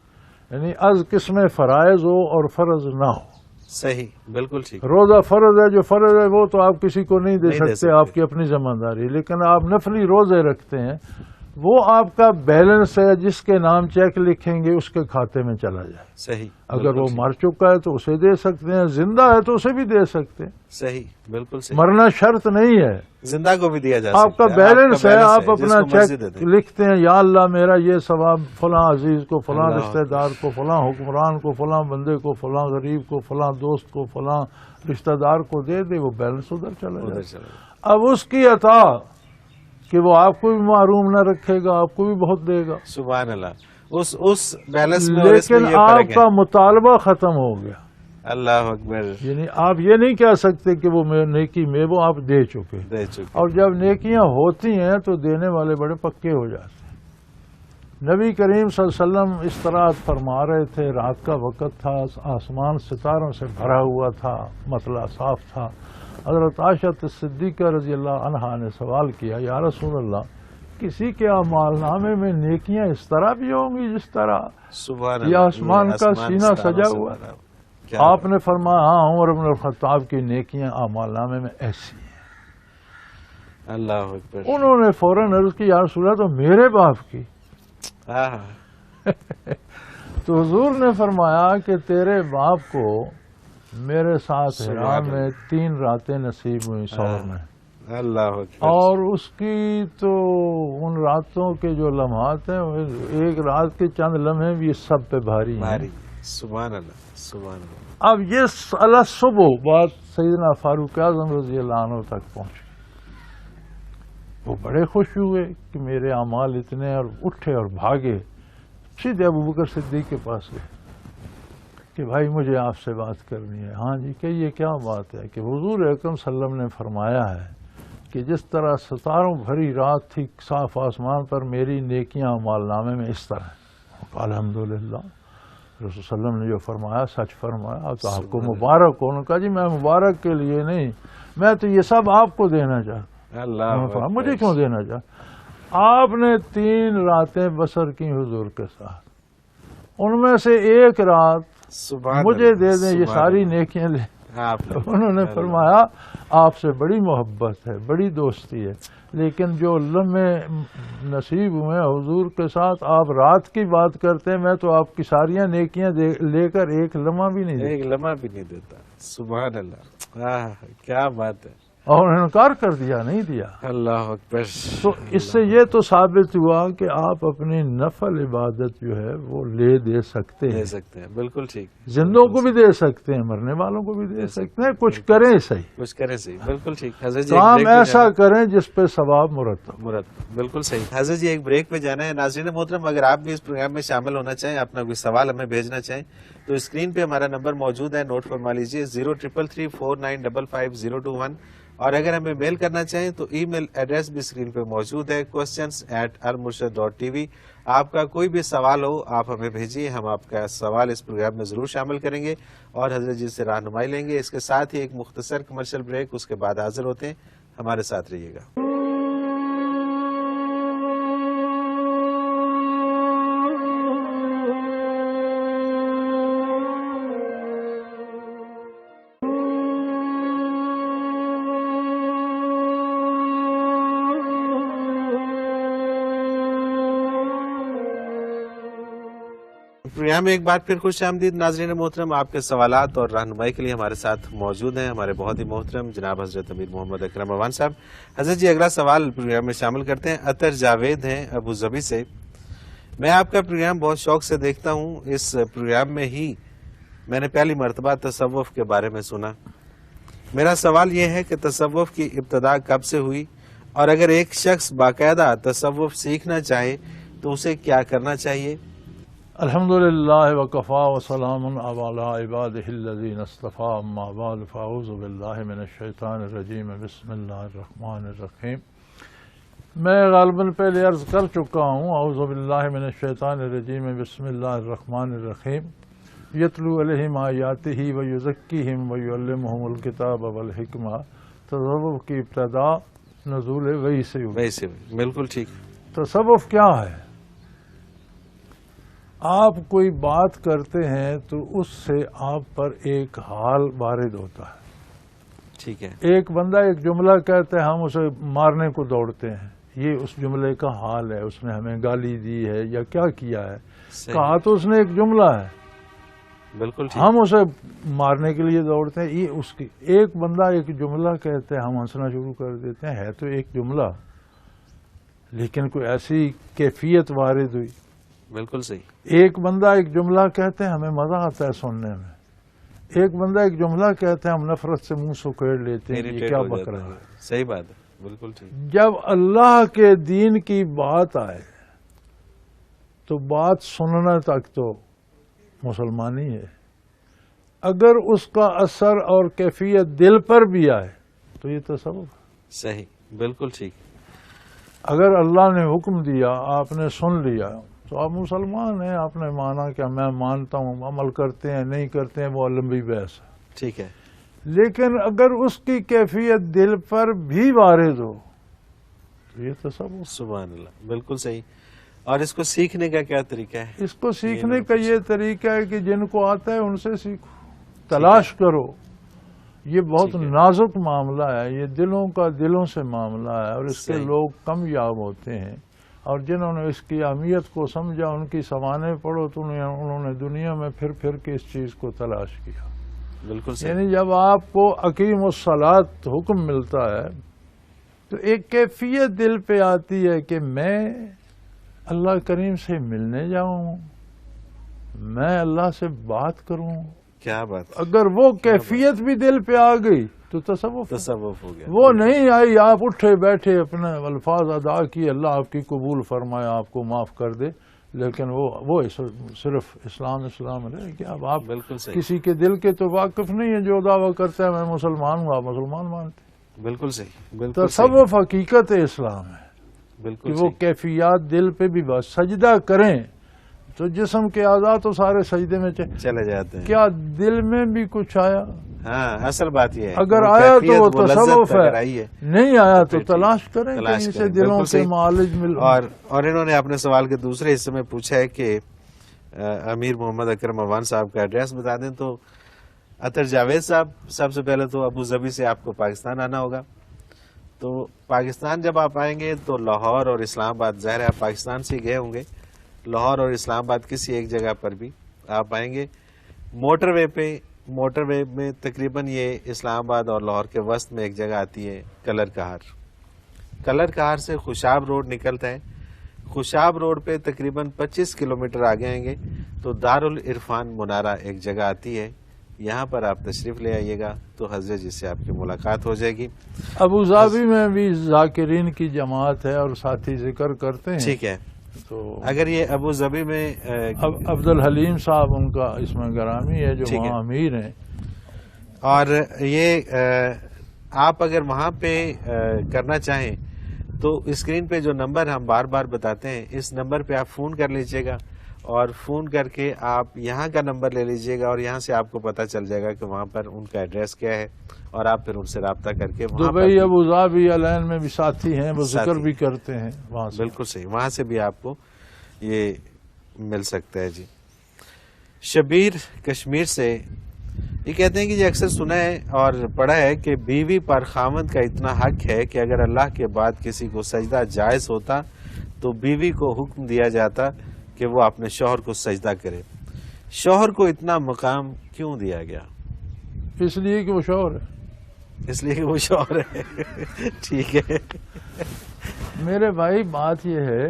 Speaker 3: یعنی از قسم فرائض ہو اور فرض نہ ہو۔
Speaker 2: صحیح، بالکل ٹھیک،
Speaker 3: روزہ فرض ہے، جو فرض ہے وہ تو آپ کسی کو نہیں دے
Speaker 2: نہیں دے
Speaker 3: سکتے،
Speaker 2: سکتے۔
Speaker 3: آپ کی اپنی ذمہ داری، لیکن آپ نفلی روزے رکھتے ہیں، وہ آپ کا بیلنس ہے، جس کے نام چیک لکھیں گے اس کے کھاتے میں چلا جائے۔
Speaker 2: صحیح،
Speaker 3: اگر
Speaker 2: بالکل
Speaker 3: وہ
Speaker 2: ٹھیک،
Speaker 3: مر چکا ہے تو اسے دے سکتے ہیں، زندہ ہے تو اسے بھی دے سکتے ہیں،
Speaker 2: صحیح، بالکل صحیح،
Speaker 3: مرنا شرط نہیں ہے۔
Speaker 2: زندہ کو بھی دیا جا
Speaker 3: آپ
Speaker 2: سکتا
Speaker 3: کا بیلنس ہے، آپ
Speaker 2: جس
Speaker 3: اپنا
Speaker 2: کو مرضی دے
Speaker 3: چیک
Speaker 2: دیں۔
Speaker 3: لکھتے ہیں، یا اللہ میرا یہ ثواب فلاں عزیز کو، فلاں
Speaker 2: اللہ
Speaker 3: رشتہ دار کو، فلاں حکمران کو، فلاں بندے کو، فلاں غریب کو، فلاں دوست کو، فلاں رشتہ دار کو دے دے، وہ بیلنس ادھر چلا
Speaker 2: ادھر
Speaker 3: جائے۔
Speaker 2: چلو،
Speaker 3: اب اس کی عطا کہ وہ آپ کو بھی معروم نہ رکھے گا، آپ کو بھی بہت دے گا،
Speaker 2: سبحان اللہ، اس بیلنس میں اور اس میں
Speaker 3: لیکن
Speaker 2: یہ
Speaker 3: آپ
Speaker 2: فرق
Speaker 3: کا
Speaker 2: ہے۔
Speaker 3: مطالبہ ختم ہو گیا۔
Speaker 2: اللہ اکبر،
Speaker 3: یعنی آپ یہ نہیں کہہ سکتے کہ وہ نیکی میں وہ آپ دے چکے،
Speaker 2: دے چکے،
Speaker 3: اور جب نیکیاں ہوتی ہیں تو دینے والے بڑے پکے ہو جاتے ہیں۔ نبی کریم صلی اللہ علیہ وسلم اس طرح فرما رہے تھے، رات کا وقت تھا، آسمان ستاروں سے بھرا ہوا تھا، مطلع صاف تھا۔ حضرت عائشہ صدیقہ رضی اللہ عنہا نے سوال کیا، یا رسول اللہ، کسی کے اعمال نامے میں نیکیاں اس طرح بھی ہوں گی جس طرح
Speaker 2: سبحان
Speaker 3: یہ
Speaker 2: اللہ،
Speaker 3: آسمان کا سینہ
Speaker 2: ستاروں
Speaker 3: سجا
Speaker 2: سے
Speaker 3: ہوا؟
Speaker 2: بھرا ہوا۔ کیا
Speaker 3: آپ نے فرمایا ہاں، عمر بن الخطاب کی نیکیاں اعمال نامے میں ایسی ہیں۔
Speaker 2: اللہ اکبر،
Speaker 3: انہوں نے فوراً عرض کی، یا رسول اللہ، تو میرے باپ کی؟
Speaker 2: ہاں،
Speaker 3: تو حضور نے فرمایا کہ تیرے باپ کو میرے ساتھ
Speaker 2: سبحان
Speaker 3: حرا
Speaker 2: اللہ۔
Speaker 3: میں 3 راتیں نصیب ہوئی سور میں،
Speaker 2: اللہ اکبر،
Speaker 3: اور اس کی تو ان راتوں کے جو لمحات ہیں، ایک رات کے چند لمحے بھی سب پہ بھاری ہیں۔
Speaker 2: بھاری، سبحان اللہ، سبحان اللہ،
Speaker 3: اب یہ صبح بات سیدنا فاروق اعظم رضی اللہ عنہ تک پہنچی۔ وہ بڑے خوش ہوئے کہ میرے اعمال اتنے، اور اٹھے اور بھاگے، سیدھے ابوبکر صدیق کے پاس گئے کہ بھائی مجھے آپ سے بات کرنی ہے۔ ہاں جی، کہ یہ کیا بات ہے؟ کہ حضور اکرم صلی اللہ علیہ وسلم نے فرمایا ہے کہ جس طرح ستاروں بھری رات تھی صاف آسمان پر، میری نیکیاں اعمال نامے میں اس طرح ہیں۔ الحمدللہ، رسول صلی اللہ علیہ وسلم نے جو فرمایا سچ فرمایا، تو آپ کو مبارک ہو۔ انہوں نے کہا جی میں مبارک کے لیے نہیں، میں تو یہ سب آپ کو دینا چاہتا ہوں۔
Speaker 2: اللہ
Speaker 3: انہوں نے فرمایا
Speaker 2: اکبر،
Speaker 3: مجھے کیوں دینا چاہتا؟ آپ نے 3 راتیں بسر کی حضور کے ساتھ، ان میں سے ایک رات
Speaker 2: سبحان
Speaker 3: مجھے
Speaker 2: اللہ،
Speaker 3: دے دیں، یہ
Speaker 2: سبحان
Speaker 3: ساری
Speaker 2: اللہ۔
Speaker 3: نیکیاں لے۔
Speaker 2: آپ نے
Speaker 3: انہوں نے فرمایا آپ سے بڑی محبت ہے، بڑی دوستی ہے، لیکن جو لمحے نصیب ہوئے حضور کے ساتھ، آپ رات کی بات کرتے ہیں، میں تو آپ کی ساریاں نیکیاں لے کر ایک لمحہ بھی نہیں دیتا،
Speaker 2: ایک لمحہ بھی نہیں دیتا۔ سبحان اللہ، کیا بات ہے،
Speaker 3: اور انکار کر دیا، نہیں دیا۔
Speaker 2: اللہ اکبر۔
Speaker 3: تو اس سے یہ تو ثابت ہوا کہ آپ اپنی نفل عبادت جو ہے وہ دے سکتے
Speaker 2: دے
Speaker 3: ہیں،
Speaker 2: سکتے ہیں، بالکل ٹھیک،
Speaker 3: زندوں کو بھی دے سکتے ہیں، مرنے والوں کو بھی دے سکتے ہیں، کچھ کریں صحیح،
Speaker 2: کچھ کریں صحیح، بالکل ٹھیک۔ حضرت جی ایک
Speaker 3: کام
Speaker 2: بریک پہ
Speaker 3: ایسا
Speaker 2: جانا ہے۔
Speaker 3: کریں جس پہ ثواب مرتب۔
Speaker 2: مرتب، بالکل صحیح۔ حضرت جی ایک بریک پہ جانا ہے۔ ناظرین محترم، اگر آپ بھی اس پروگرام میں شامل ہونا چاہیں، اپنا کوئی سوال ہمیں بھیجنا چاہیں، تو اسکرین پہ ہمارا نمبر موجود ہے، نوٹ فرما لیجیے، 0333 4955 021، اور اگر ہمیں میل کرنا چاہیں تو ای میل ایڈریس بھی اسکرین پہ موجود ہے، questions@almurshid.tv۔ آپ کا کوئی بھی سوال ہو آپ ہمیں بھیجیے، ہم آپ کا سوال اس پروگرام میں ضرور شامل کریں گے اور حضرت جی سے رہنمائی لیں گے۔ اس کے ساتھ ہی ایک مختصر کمرشل بریک، اس کے بعد حاضر ہوتے ہیں، ہمارے ساتھ رہیے گا۔ پروگرام میں ایک بار پھر خوش آمدید ناظرین محترم، آپ کے سوالات اور رہنمائی کے لیے ہمارے ساتھ موجود ہیں ہمارے بہت ہی محترم جناب حضرت امیر محمد اکرم اعوان صاحب۔ حضرت جی اگلا سوال پروگرام میں شامل کرتے ہیں، عطر جاوید ہیں ابو ظبی سے۔ میں آپ کا پروگرام بہت شوق سے دیکھتا ہوں، اس پروگرام میں ہی میں نے پہلی مرتبہ تصوف کے بارے میں سنا۔ میرا سوال یہ ہے کہ تصوف کی ابتدا کب سے ہوئی، اور اگر ایک شخص باقاعدہ تصوف سیکھنا چاہے تو اسے کیا کرنا چاہیے؟
Speaker 3: الحمدللہ وکفا وسلام علی عبادہ الذین اصطفیٰ، اما بعد فاعوذ باللہ من الشیطان الرجیم، بسم اللہ الرحمن الرحیم۔ میں غالباً پہلے عرض کر چکا ہوں، اعوذ باللہ من الشیطان الرجیم، بسم اللہ الرحمن الرحیم۔ یتلو علیہم آیاتہ ویزکیہم ویعلمہم الکتاب والحکمہ۔ تصوف کی ابتدا نزول وحی سے ہوئی۔
Speaker 2: ویسے بالکل ٹھیک۔
Speaker 3: تصوف کیا ہے؟ آپ کوئی بات کرتے ہیں تو اس سے آپ پر ایک حال وارد ہوتا ہے۔
Speaker 2: ٹھیک ہے۔
Speaker 3: ایک بندہ ایک جملہ کہتا ہے، ہم اسے مارنے کو دوڑتے ہیں، یہ اس جملے کا حال ہے، اس نے ہمیں گالی دی ہے یا کیا کیا ہے، کہا تو اس نے ایک جملہ ہے،
Speaker 2: بالکل ٹھیک۔
Speaker 3: ہم اسے مارنے کے لیے دوڑتے ہیں۔ یہ اس کی ایک بندہ ایک جملہ کہتے ہیں، ہم ہنسنا شروع کر دیتے ہیں، ہے تو ایک جملہ لیکن کوئی ایسی کیفیت وارد ہوئی۔
Speaker 2: بالکل صحیح۔
Speaker 3: ایک بندہ ایک جملہ کہتے ہیں، ہمیں مزہ آتا ہے سننے میں۔ ایک بندہ ایک جملہ کہتے ہیں، ہم نفرت سے منہ سکیڑ لیتے ہیں، یہ کیا بک رہا ہے۔
Speaker 2: صحیح بات ہے، بالکل ٹھیک۔
Speaker 3: جب اللہ کے دین کی بات آئے تو بات سننا تک تو مسلمانی ہے، اگر اس کا اثر اور کیفیت دل پر بھی آئے تو یہ تصوف۔
Speaker 2: صحیح، بالکل ٹھیک۔
Speaker 3: اگر اللہ نے حکم دیا، آپ نے سن لیا تو آپ مسلمان ہیں، آپ نے مانا کہ میں مانتا ہوں، عمل کرتے ہیں نہیں کرتے ہیں وہ لمبی بحث ہے،
Speaker 2: ٹھیک ہے۔
Speaker 3: لیکن اگر اس کی کیفیت دل پر بھی وارد ہو تو یہ تصوف۔
Speaker 2: سبحان اللہ، بالکل صحیح۔ اور اس کو سیکھنے کا کیا طریقہ ہے؟
Speaker 3: اس کو سیکھنے کا یہ طریقہ ہے کہ جن کو آتا ہے ان سے سیکھو، تلاش کرو۔ یہ بہت نازک معاملہ ہے، یہ دلوں سے معاملہ ہے، اور اس کے لوگ کمیاب ہوتے ہیں، اور جنہوں نے اس کی اہمیت کو سمجھا ان کی سوانح پڑھو تو انہوں نے دنیا میں پھر کے اس چیز کو تلاش کیا۔
Speaker 2: بالکل صحیح۔
Speaker 3: یعنی جب آپ کو اقیم الصلاۃ حکم ملتا ہے تو ایک کیفیت دل پہ آتی ہے کہ میں اللہ کریم سے ملنے جاؤں، میں اللہ سے بات کروں۔
Speaker 2: کیا بات۔
Speaker 3: اگر وہ کیفیت بھی دل پہ آ گئی تو تصوف
Speaker 2: ہو گیا۔
Speaker 3: وہ نہیں آئی، آپ اٹھے بیٹھے اپنے الفاظ ادا کیے، اللہ آپ کی قبول فرمائے، آپ کو معاف کر دے، لیکن وہ صرف اسلام رہے گا۔ اب آپ کسی کے دل کے تو واقف نہیں ہے، جو دعویٰ کرتا ہے میں مسلمان ہوں، آپ مسلمان مانتے۔ بالکل
Speaker 2: صحیح۔
Speaker 3: تصوف حقیقت اسلام ہے،
Speaker 2: بالکل
Speaker 3: کہ وہ کیفیات دل پہ بھی بس سجدہ کریں تو جسم کے اعضاء تو سارے سجدے میں چلے
Speaker 2: جاتے ہیں،
Speaker 3: کیا دل میں بھی کچھ آیا؟
Speaker 2: ہاں، اصل بات یہ ہے
Speaker 3: اگر آیا تو وہ تصوف ہے، نہیں آیا تو تلاش کریں کہیں سے دلوں کے معالج مل۔
Speaker 2: اور انہوں نے اپنے سوال کے دوسرے حصے میں پوچھا ہے کہ امیر محمد اکرم اعوان صاحب کا ایڈریس بتا دیں۔ تو عطر جاوید صاحب، سب سے پہلے تو ابو ظبی سے آپ کو پاکستان آنا ہوگا، تو پاکستان جب آپ آئیں گے تو لاہور اور اسلام آباد، ظاہر ہے آپ پاکستان سے گئے ہوں گے، لاہور اور اسلام آباد کسی ایک جگہ پر بھی آپ آئیں گے، موٹر وے میں تقریباً یہ اسلام آباد اور لاہور کے وسط میں ایک جگہ آتی ہے کلر کہار سے خوشاب روڈ نکلتا ہے، خوشاب روڈ پہ تقریباً 25 کلومیٹر آگے آئیں گے تو دارالعرفان منارہ ایک جگہ آتی ہے، یہاں پر آپ تشریف لے آئیے گا تو حضرت جی سے آپ کی ملاقات ہو جائے گی۔
Speaker 3: ابو ظبی میں بھی ذاکرین کی جماعت ہے اور ساتھی ذکر کرتے ہیں،
Speaker 2: ٹھیک ہے۔
Speaker 3: تو
Speaker 2: اگر یہ ابو ظبی میں
Speaker 3: عبدالحلیم صاحب ان کا اس میں گرامی ہے جو وہاں امیر ہیں،
Speaker 2: اور یہ آپ اگر وہاں پہ کرنا چاہیں تو اسکرین پہ جو نمبر ہم بار بار بتاتے ہیں اس نمبر پہ آپ فون کر لیجئے گا اور فون کر کے آپ یہاں کا نمبر لے لیجئے گا اور یہاں سے آپ کو پتہ چل جائے گا کہ وہاں پر ان کا ایڈریس کیا ہے اور آپ پھر ان سے رابطہ کر کے وہاں پر
Speaker 3: دبئی ابو ظبی العین میں بھی ساتھی ہیں، وہ ذکر بھی کرتے ہیں وہاں سے.
Speaker 2: بالکل صحیح، وہاں سے بھی آپ کو یہ مل سکتا ہے. جی شبیر کشمیر سے یہ کہتے ہیں کہ یہ اکثر سنا ہے اور پڑھا ہے کہ بیوی پر خاوند کا اتنا حق ہے کہ اگر اللہ کے بعد کسی کو سجدہ جائز ہوتا تو بیوی کو حکم دیا جاتا کہ وہ اپنے شوہر کو سجدہ کرے. شوہر کو اتنا مقام کیوں دیا گیا؟
Speaker 3: اس لیے کہ وہ شوہر ہے.
Speaker 2: اس لیے کہ وہ شوہر ہے. ٹھیک ہے
Speaker 3: میرے بھائی، بات یہ ہے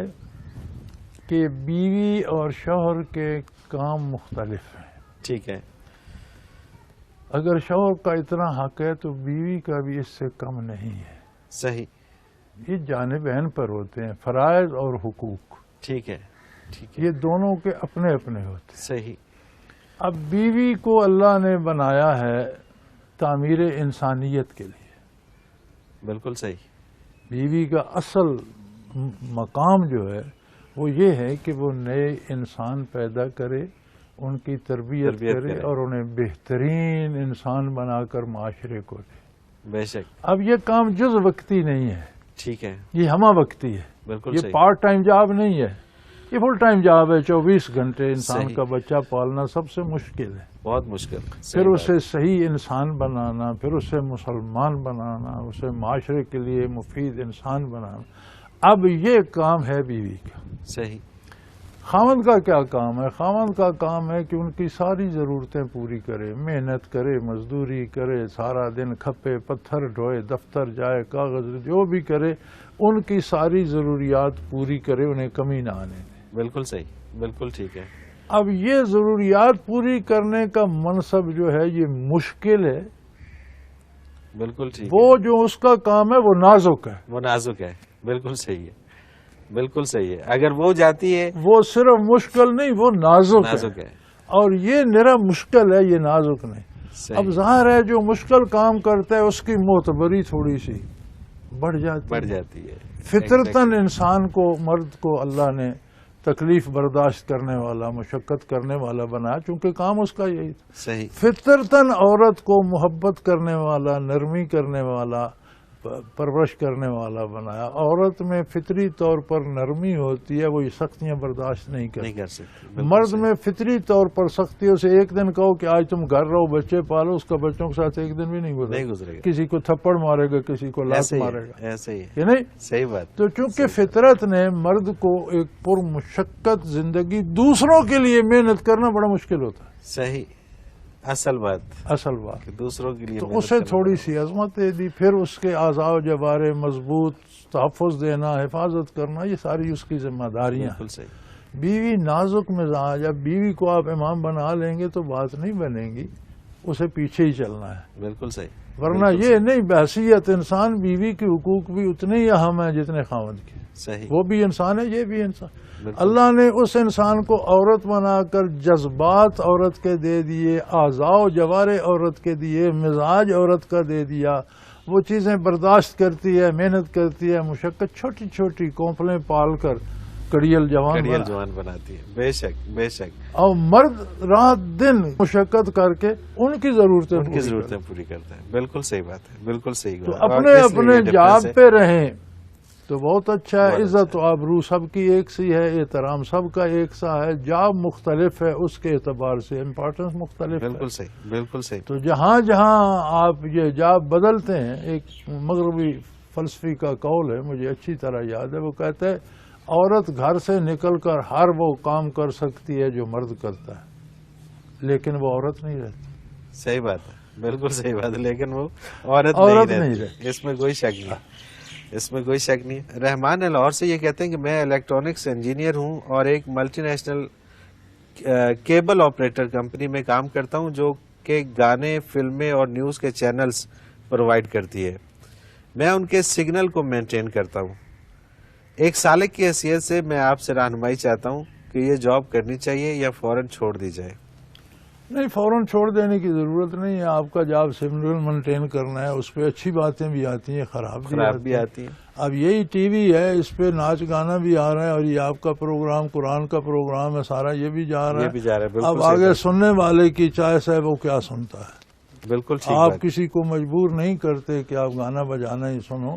Speaker 3: کہ بیوی اور شوہر کے کام مختلف ہیں.
Speaker 2: ٹھیک ہے.
Speaker 3: اگر شوہر کا اتنا حق ہے تو بیوی کا بھی اس سے کم نہیں ہے.
Speaker 2: صحیح.
Speaker 3: یہ جانبین پر ہوتے ہیں، فرائض اور حقوق.
Speaker 2: ٹھیک ہے. ٹھیک ہے.
Speaker 3: یہ دونوں کے اپنے اپنے ہوتے ہیں.
Speaker 2: صحیح.
Speaker 3: اب بیوی کو اللہ نے بنایا ہے تعمیر انسانیت کے لیے.
Speaker 2: بالکل صحیح.
Speaker 3: بیوی کا اصل مقام جو ہے وہ یہ ہے کہ وہ نئے انسان پیدا کرے، ان کی تربیت کرے اور انہیں بہترین انسان بنا کر معاشرے کو دے.
Speaker 2: بے شک.
Speaker 3: اب یہ کام جز وقتی نہیں ہے.
Speaker 2: ٹھیک ہے.
Speaker 3: یہ ہمہ وقتی ہے.
Speaker 2: بالکل
Speaker 3: یہ پارٹ ٹائم جاب نہیں ہے، یہ فل ٹائم جاب ہے. 24 گھنٹے انسان کا بچہ پالنا سب سے مشکل ہے.
Speaker 2: بہت مشکل.
Speaker 3: پھر اسے صحیح انسان بنانا، پھر اسے مسلمان بنانا، اسے معاشرے کے لیے مفید انسان بنانا. اب یہ کام ہے بیوی کا.
Speaker 2: صحیح.
Speaker 3: خاوند کا کیا کام ہے؟ خاوند کا کام ہے کہ ان کی ساری ضرورتیں پوری کرے، محنت کرے، مزدوری کرے، سارا دن کھپے پتھر ڈھوئے، دفتر جائے، کاغذ جو بھی کرے، ان کی ساری ضروریات پوری کرے، انہیں کمی نہ آنے دے.
Speaker 2: بالکل صحیح. بالکل ٹھیک ہے.
Speaker 3: اب یہ ضروریات پوری کرنے کا منصب جو ہے یہ مشکل ہے.
Speaker 2: بالکل ٹھیک.
Speaker 3: وہ جو اس کا کام ہے وہ نازک ہے.
Speaker 2: وہ نازک ہے. بالکل صحیح ہے. بالکل صحیح ہے. اگر وہ جاتی ہے
Speaker 3: وہ صرف مشکل نہیں، وہ نازک
Speaker 2: ہے.
Speaker 3: اور یہ نرا مشکل ہے، یہ نازک نہیں. اب ظاہر ہے جو مشکل کام کرتا ہے اس کی معتبری تھوڑی سی بڑھ جاتی ہے. فطرتاً انسان کو، مرد کو اللہ نے تکلیف برداشت کرنے والا، مشقت کرنے والا بنایا، چونکہ کام اس کا یہی تھا.
Speaker 2: صحیح.
Speaker 3: فطرتاً عورت کو محبت کرنے والا، نرمی کرنے والا، پرورش کرنے والا بنایا. عورت میں فطری طور پر نرمی ہوتی ہے، وہ یہ سختیاں برداشت نہیں کر
Speaker 2: سکتی.
Speaker 3: مرد میں فطری طور پر سختیوں سے ایک دن کہو کہ آج تم گھر رہو، بچے پالو، اس کا بچوں کے ساتھ ایک دن بھی نہیں گزرے گا. کسی کو تھپڑ مارے گا، کسی کو لات مارے گا.
Speaker 2: ایسے ہی
Speaker 3: یہ نہیں.
Speaker 2: صحیح بات.
Speaker 3: تو چونکہ فطرت نے مرد کو ایک پر مشقت زندگی، دوسروں کے لیے محنت کرنا بڑا مشکل ہوتا ہے.
Speaker 2: صحیح. اصل بات دوسروں کے لیے
Speaker 3: تو اسے تھوڑی سی عظمت دے دی. پھر اس کے اعضاء و جوارے مضبوط تحفظ دینا، حفاظت کرنا، یہ ساری اس کی ذمہ داریاں.
Speaker 2: بالکل صحیح.
Speaker 3: بیوی نازک مزاج. اب بیوی کو آپ امام بنا لیں گے تو بات نہیں بنے گی، اسے پیچھے ہی چلنا ہے.
Speaker 2: بالکل صحیح.
Speaker 3: ورنہ یہ نہیں، بحثیت انسان بیوی کے حقوق بھی اتنے ہی اہم ہیں جتنے خاوند کے.
Speaker 2: صحیح.
Speaker 3: وہ بھی انسان ہے، یہ بھی انسان. اللہ نے اس انسان کو عورت بنا کر جذبات عورت کے دے دیے، اعضاء و جوارے عورت کے دیے، مزاج عورت کا دے دیا. وہ چیزیں برداشت کرتی ہے، محنت کرتی ہے، مشقت، چھوٹی چھوٹی کونپلیں پال کر کڑیل جوان
Speaker 2: بناتی ہے. بے شک. بے شک.
Speaker 3: اور مرد رات دن مشقت کر کے ان کی ضرورتیں
Speaker 2: پوری کرتا ہے. بالکل صحیح بات ہے. بالکل صحیح.
Speaker 3: تو اپنے جاب پہ رہیں تو بہت اچھا ہے. عزت و آبرو سب کی ایک سی ہے، احترام سب کا ایک سا ہے. جاب مختلف ہے، اس کے اعتبار سے امپورٹنس مختلف ہے.
Speaker 2: بالکل صحیح. بالکل صحیح.
Speaker 3: تو جہاں جہاں آپ یہ جاب بدلتے ہیں، ایک مغربی فلسفی کا قول ہے، مجھے اچھی طرح یاد ہے. وہ کہتا ہے عورت گھر سے نکل کر ہر وہ کام کر سکتی ہے جو مرد کرتا ہے، لیکن وہ عورت نہیں رہتی.
Speaker 2: صحیح بات ہے. بالکل صحیح بات ہے. لیکن وہ عورت نہیں رہتی. اس میں کوئی شک نہیں. اس میں کوئی شک نہیں. رحمان لاہور سے یہ کہتے ہیں کہ میں الیکٹرانکس انجینئر ہوں اور ایک multi national cable operator company میں کام کرتا ہوں جو کہ گانے، فلمیں اور نیوز کے چینلز پرووائڈ کرتی ہے. میں ان کے سگنل کو مینٹین کرتا ہوں. ایک سالک کی حیثیت سے میں آپ سے رہنمائی چاہتا ہوں کہ یہ جاب کرنی چاہیے یا فوراً چھوڑ دی جائے.
Speaker 3: نہیں فوراً چھوڑ دینے کی ضرورت نہیں ہے. آپ کا جاب سگنل مینٹین کرنا ہے. اس پہ اچھی باتیں بھی آتی ہیں, خراب بھی
Speaker 2: آتی ہیں.
Speaker 3: اب یہی ٹی وی ہے, اس پہ ناچ گانا بھی آ رہا ہے, اور یہ آپ کا پروگرام قرآن کا پروگرام ہے سارا, یہ بھی جا رہا ہے. اب آگے سننے والے کی چوائس ہے وہ کیا سنتا ہے.
Speaker 2: بالکل
Speaker 3: آپ کسی کو مجبور نہیں کرتے کہ آپ گانا بجانا ہی سنو.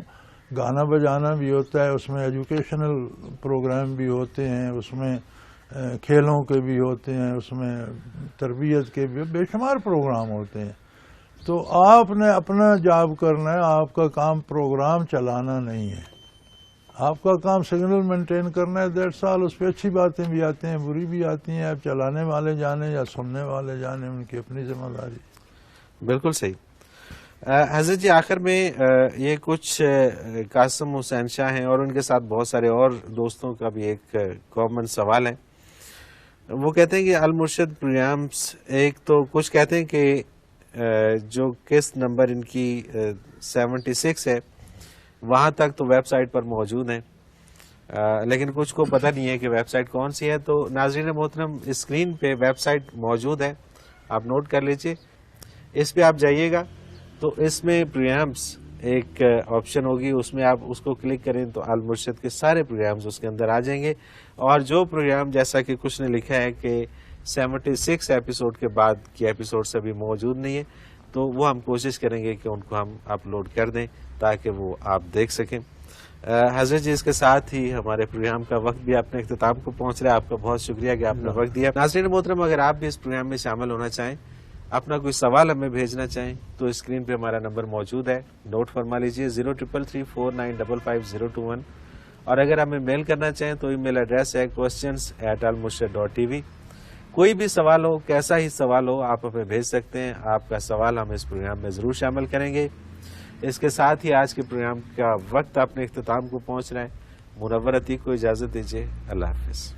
Speaker 3: گانا بجانا بھی ہوتا ہے, اس میں ایجوکیشنل پروگرام بھی ہوتے ہیں, اس میں کھیلوں کے بھی ہوتے ہیں, اس میں تربیت کے بھی بے شمار پروگرام ہوتے ہیں. تو آپ نے اپنا جاب کرنا ہے, آپ کا کام پروگرام چلانا نہیں ہے. آپ کا کام سگنل مینٹین کرنا ہے. 1.5 سال اس پہ اچھی باتیں بھی آتی ہیں, بری بھی آتی ہیں. اب چلانے والے جانے یا سننے والے جانے, ان کی اپنی ذمہ داری.
Speaker 2: بالکل صحیح. حضرت جی آخر میں یہ کچھ قاسم حسین شاہ ہیں اور ان کے ساتھ بہت سارے اور دوستوں کا بھی ایک کامن سوال ہے. وہ کہتے ہیں کہ المرشد پروگرامز, ایک تو کچھ کہتے ہیں کہ جو قسط نمبر ان کی 76 ہے وہاں تک تو ویب سائٹ پر موجود ہیں, لیکن کچھ کو پتہ نہیں ہے کہ ویب سائٹ کون سی ہے. تو ناظرین محترم اسکرین پہ ویب سائٹ موجود ہے, آپ نوٹ کر لیجئے. اس پہ آپ جائیے گا تو اس میں پروگرامز ایک آپشن ہوگی, اس میں آپ اس کو کلک کریں تو المرشد کے سارے پروگرامز اس کے اندر آ جائیں گے. اور جو پروگرام جیسا کہ کچھ نے لکھا ہے کہ 76 ایپیسوڈ کے بعد کی ایپیسوڈ سے بھی موجود نہیں ہے, تو وہ ہم کوشش کریں گے کہ ان کو ہم اپلوڈ کر دیں تاکہ وہ آپ دیکھ سکیں. حضرت جی اس کے ساتھ ہی ہمارے پروگرام کا وقت بھی اپنے اختتام کو پہنچ رہا ہے. آپ کا بہت شکریہ کہ آپ نے وقت دیا. ناظرین محترم اگر آپ بھی اس پروگرام میں شامل ہونا چاہیں, اپنا کوئی سوال ہمیں بھیجنا چاہیں تو اسکرین پہ ہمارا نمبر موجود ہے, نوٹ فرما لیجئے 0333495521. اور اگر ہمیں میل کرنا چاہیں تو ای میل ایڈریس ہے questions@almurshid.tv. کوئی بھی سوال ہو, کیسا ہی سوال ہو, آپ ہمیں بھیج سکتے ہیں. آپ کا سوال ہم اس پروگرام میں ضرور شامل کریں گے. اس کے ساتھ ہی آج کے پروگرام کا وقت اپنے اختتام کو پہنچ رہا ہے. منور عتیق کو اجازت دیجیے. اللہ حافظ.